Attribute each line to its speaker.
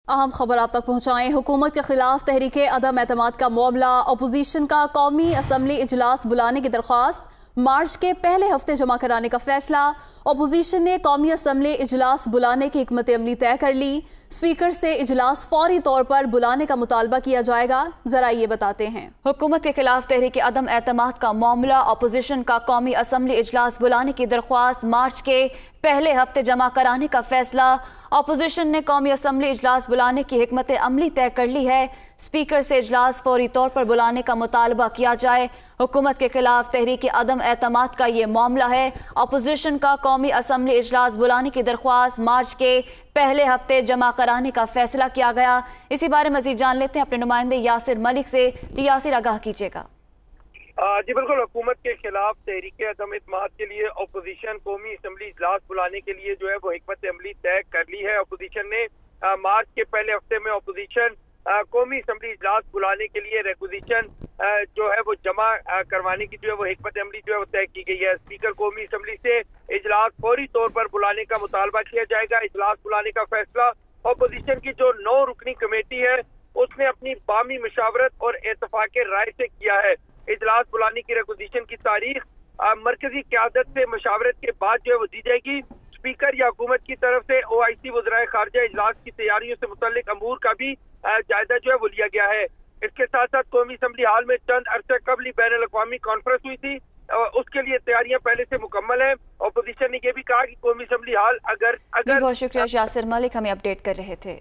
Speaker 1: अहम खबर आप तक पहुंचाएं। हुकूमत के खिलाफ तहरीक अदम एतमाद का मामला, अपोजिशन का कौमी असम्बली इजलास बुलाने की दरख्वास्त, मार्च के पहले हफ्ते जमा कराने का फैसला। अपोजिशन ने कौमी असम्बली इजलास बुलाने की हिकमत अमली तय कर ली। स्पीकर से इजलास फौरी तौर पर बुलाने का मुतालबा किया जाएगा। जरा ये बताते हैं।
Speaker 2: हुकूमत के खिलाफ तहरीक अदम एतमाद का मामला, अपोजिशन का कौमी असम्बली इजलास बुलाने की दरख्वास्त, मार्च के पहले हफ्ते जमा कराने का फैसला। अपोजिशन ने कौमी असम्बली इजलास बुलाने की हिकमत अमली तय कर ली है। स्पीकर से इजलास फौरी तौर पर बुलाने का मुतालबा किया जाए। हुकूमत के खिलाफ तहरीक अदम एतमाद का ये मामला है। अपोजिशन का कौमी असम्बली इजलास बुलाने की दरख्वास्त मार्च के पहले हफ्ते जमा कराने का फैसला किया गया। इसी बारे में मजीद जान लेते हैं अपने नुमाइंदे यासिर मलिक से। यासिर, आगाह कीजिएगा।
Speaker 3: जी बिल्कुल, हुकूमत के खिलाफ तहरीक अदम एतमाद के लिए अपोजिशन कौमी असम्बली इजलास बुलाने के लिए जो है वो हिकमत अमली तय कर ली है। अपोजिशन ने मार्च के पहले हफ्ते में अपोजिशन कौमी असम्बली इजलास बुलाने के लिए रेक्विजिशन जो है वो जमा करवाने की जो है वो हिकमत अमली जो है वो तय की गई है। स्पीकर कौमी असम्बली से इजलास फौरी तौर पर बुलाने का मुतालबा किया जाएगा। इजलास बुलाने का फैसला अपोजिशन की जो 9 रुकनी कमेटी है उसने अपनी बामी मशावरत और इत्तफाक राय से किया है। इजलास बुलाने की रेक्विजिशन की तारीख मरकजी क़यादत से मशावरत के बाद जो है वो दी जाएगी। स्पीकर या हुकूमत की तरफ से OIC वज़राए खारजा इजलास की तैयारियों से मुतल्लिक अमूर का भी जायजा जो है वो लिया गया है। इसके साथ साथ कौमी असम्बली हाल में चंद अरसे कबल ही बैन अल-अक़वामी कॉन्फ्रेंस हुई थी, उसके लिए तैयारियां पहले से मुकम्मल है। अपोजिशन ने यह भी कहा कि कौमी असम्बली हाल अगर
Speaker 2: बहुत शुक्रिया यासिर मलिक, हमें अपडेट कर रहे थे।